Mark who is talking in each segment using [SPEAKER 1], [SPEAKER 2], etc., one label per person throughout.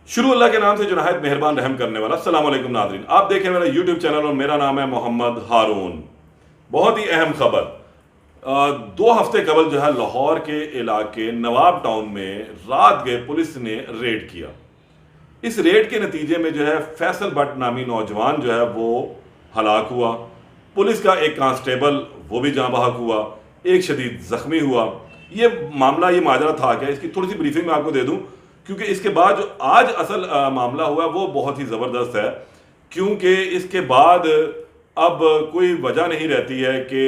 [SPEAKER 1] शुरू अल्लाह के नाम से जो नहायत मेहरबान रहम करने वाला। अस्सलाम वालेकुम नाज़रीन, आप देखें मेरा यूट्यूब चैनल और मेरा नाम है मोहम्मद हारून। बहुत ही अहम खबर, 2 हफ्ते कबल जो है लाहौर के इलाके नवाब टाउन में रात गए पुलिस ने रेड किया। इस रेड के नतीजे में जो है फैसल भट्ट नामी नौजवान जो है वो हलाक हुआ। पुलिस का एक कांस्टेबल वो भी जाँ बहक हुआ, एक शदीद जख्मी हुआ। ये मामला, ये माजरा था क्या, इसकी थोड़ी सी ब्रीफिंग मैं आपको दे दूं, क्योंकि इसके बाद जो आज असल मामला हुआ वो बहुत ही ज़बरदस्त है। क्योंकि इसके बाद अब कोई वजह नहीं रहती है कि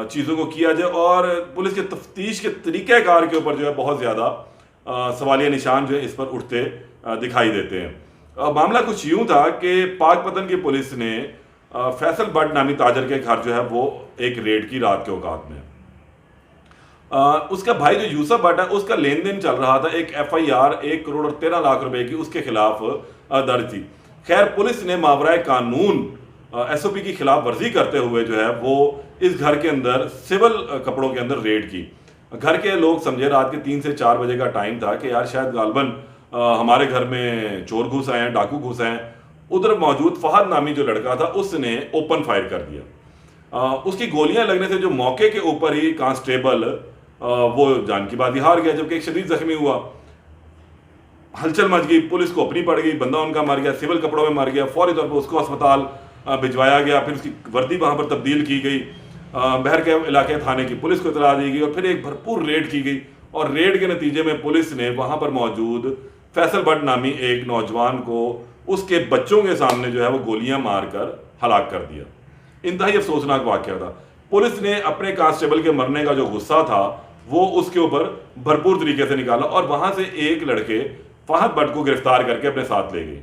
[SPEAKER 1] चीज़ों को किया जाए, और पुलिस के तफ्तीश के तरीक़ाकार के ऊपर जो है बहुत ज़्यादा सवालिया निशान जो है इस पर उठते दिखाई देते हैं। मामला कुछ यूं था कि पाकपतन की पुलिस ने फैसल भट्ट नामी ताजर के घर जो है वो एक रेड की रात के औकात में। उसका भाई जो यूसुफ भट्ट है उसका लेन देन चल रहा था, एक FIR 1 करोड़ और 13 लाख रुपए की उसके खिलाफ दर्ज थी। खैर, पुलिस ने मावराए कानून SOP की खिलाफ वर्जी करते हुए जो है वो इस घर के अंदर सिविल कपड़ों के अंदर रेड की। घर के लोग समझे रात के 3 से 4 बजे का टाइम था कि यार शायद गालबन हमारे घर में चोर घुस आए हैं, डाकू घुस आए हैं। उधर मौजूद फहद नामी जो लड़का था उसने ओपन फायर कर दिया। उसकी गोलियां लगने से जो मौके के ऊपर ही कांस्टेबल वो जान की बाजी हार गया, जबकि एक शदीद जख्मी हुआ। हलचल मच गई, पुलिस को अपनी पड़ गई, बंदा उनका मर गया, सिविल कपड़ों में मर गया। फौरी तौर पर उसको अस्पताल भिजवाया गया, फिर उसकी वर्दी वहां पर तब्दील की गई। बहर के इलाके थाने की पुलिस को इतला दी गई और फिर एक भरपूर रेड की गई। और रेड के नतीजे में पुलिस ने वहां पर मौजूद फैसल भट्ट नामी एक नौजवान को उसके बच्चों के सामने जो है वो गोलियां मारकर हलाक कर दिया। इंतहाई अफसोसनाक वाकया था। पुलिस ने अपने कांस्टेबल के मरने का जो गुस्सा था वो उसके ऊपर भरपूर तरीके से निकाला और वहां से एक लड़के फहद भट्ट को गिरफ्तार करके अपने साथ ले गई।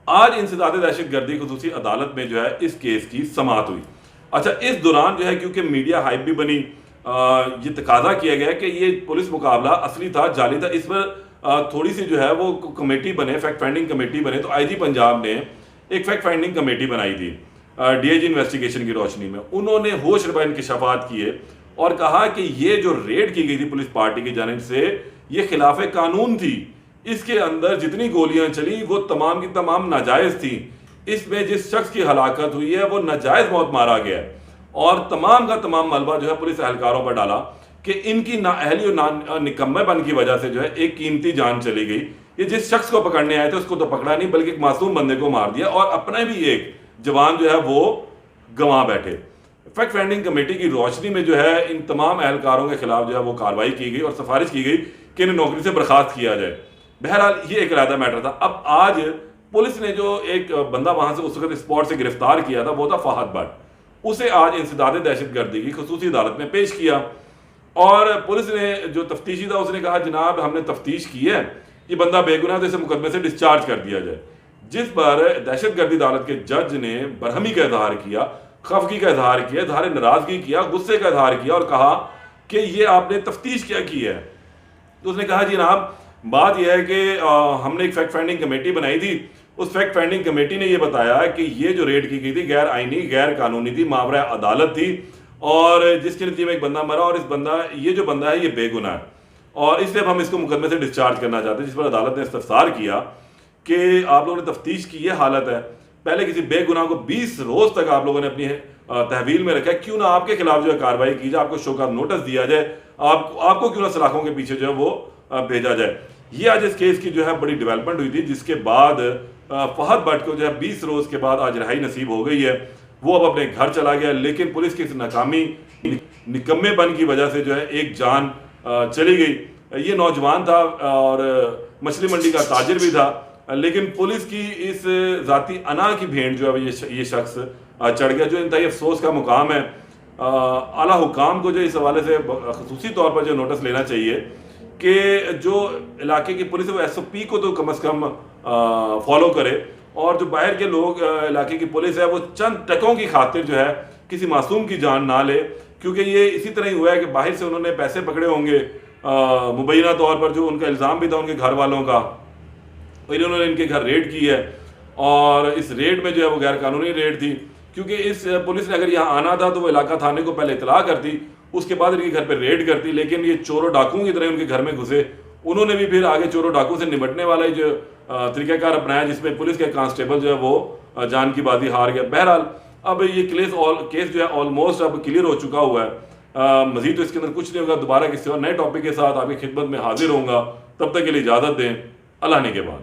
[SPEAKER 1] आज इंसदाद दहशतगर्दी खुसूसी अदालत में जो है इस केस की समाअत हुई। अच्छा, इस दौरान जो है क्योंकि मीडिया हाइप भी बनी, ये तकाजा किया गया कि ये पुलिस मुकाबला असली था, जाली था। इस पर थोड़ी सी जो है वो कमेटी बने, फैक्ट फाइंडिंग कमेटी बने। तो IG पंजाब ने एक फैक्ट फाइंडिंग कमेटी बनाई थी DIG इन्वेस्टिगेशन की रोशनी में। उन्होंने होश रबा इंकशाफात किए और कहा कि ये जो रेड की गई थी पुलिस पार्टी की जानिब से, ये खिलाफ कानून थी। इसके अंदर जितनी गोलियां चली वो तमाम की तमाम नाजायज थी। इसमें जिस शख्स की हलाकत हुई है वो नाजायज मौत मारा गया है। और तमाम का तमाम मलबा जो है पुलिस एहलकारों पर डाला कि इनकी नाअहली और निकम्मेपन की वजह से जो है एक कीमती जान चली गई। ये जिस शख्स को पकड़ने आए थे उसको तो पकड़ा नहीं, बल्कि एक मासूम बंदे को मार दिया और अपने भी एक जवान जो है वो गंवा बैठे। फैक्ट फाइंडिंग कमेटी की रोशनी में जो है इन तमाम एहलकारों के खिलाफ जो है वो कार्रवाई की गई और सिफारिश की गई कि इन्हें नौकरी से बर्खास्त किया जाए। बहरहाल ये एक इरादा मैटर था। अब आज पुलिस ने जो एक बंदा वहां से उस वक्त स्पॉट से गिरफ्तार किया था वो था फहद भट्ट। उसे आज इंसदाद दहशतगर्दी की खुसूसी अदालत में पेश किया और पुलिस ने जो तफ्तीशी था उसने कहा जनाब हमने तफ्तीश की है, ये बंदा बेगुनाह तो इसे मुकदमे से डिस्चार्ज कर दिया जाए। जिस पर दहशतगर्दी अदालत के जज ने बरहमी का इजहार किया, खफगी का इजहार किया, इजहार नाराजगी किया, गुस्से का इजहार किया और कहा कि ये आपने तफ्तीश क्या की है। तो उसने कहा जी जनाब बात यह है कि हमने एक फैक्ट फाइंडिंग कमेटी बनाई थी। उस फैक्ट फाइंडिंग कमेटी ने यह बताया कि ये जो रेड की गई थी गैर आईनी, गैर कानूनी थी, मावरा अदालत थी और जिसके नतीजे में एक बंदा मरा और ये जो बंदा है ये बेगुनाह है और इसलिए हम इसको मुकदमे से डिस्चार्ज करना चाहते हैं। जिस पर अदालत ने इस्तफसार किया कि आप लोगों ने तफ्तीश की ये हालत है, पहले किसी बेगुनाह को 20 रोज तक आप लोगों ने अपनी तहवील में रखा है, क्यों ना आपके खिलाफ जो है कार्रवाई की जाए, आपको शोकत नोटिस दिया जाए, आपको क्यों ना सलाखों के पीछे जो है वो भेजा जाए। ये आज इस केस की जो है बड़ी डेवलपमेंट हुई थी, जिसके बाद फहद भट्ट को जो है 20 रोज के बाद आज रिहाई नसीब हो गई है। वो अब अपने घर चला गया, लेकिन पुलिस की इस नाकामी, निकम्मेपन की वजह से जो है एक जान चली गई। ये नौजवान था और मछली मंडी का ताजिर भी था, लेकिन पुलिस की इस जाती अना की भेंट जो है ये शख्स चढ़ गया, जो इंतहाई अफसोस का मुकाम है। आला हुकाम को जो इस हवाले से खसूसी तौर पर जो नोटिस लेना चाहिए कि जो इलाके की पुलिस है वो SOP को तो कम से कम फॉलो करे और जो बाहर के लोग इलाके की पुलिस है वो चंद टकों की खातिर जो है किसी मासूम की जान ना ले। क्योंकि ये इसी तरह ही हुआ है कि बाहर से उन्होंने पैसे पकड़े होंगे मुबैना तौर पर, जो उनका इल्ज़ाम भी था उनके घर वालों का, फिर उन्होंने इनके घर रेड की है और इस रेड में जो है वो गैर कानूनी रेड थी। क्योंकि इस पुलिस ने अगर यहाँ आना था तो वो इलाका थाने को पहले इतला करती, उसके बाद इनके घर पर रेड करती, लेकिन ये चोरों डाकुओं की तरह उनके घर में घुसे उन्होंने भी फिर आगे चोरों डाकू से निपटने वाला ही जो तरीकाकार अपनाया, जिसमें पुलिस के कांस्टेबल जो है वो जान की बाजी हार गया। बहरहाल अब ये केस जो है ऑलमोस्ट अब क्लियर हो चुका हुआ है। मजीद तो इसके अंदर कुछ नहीं होगा। दोबारा किसी और नए टॉपिक के साथ आपकी खिदमत में हाजिर होऊंगा। तब तक के लिए इजाज़त दें। अल्लाह ने के बाद।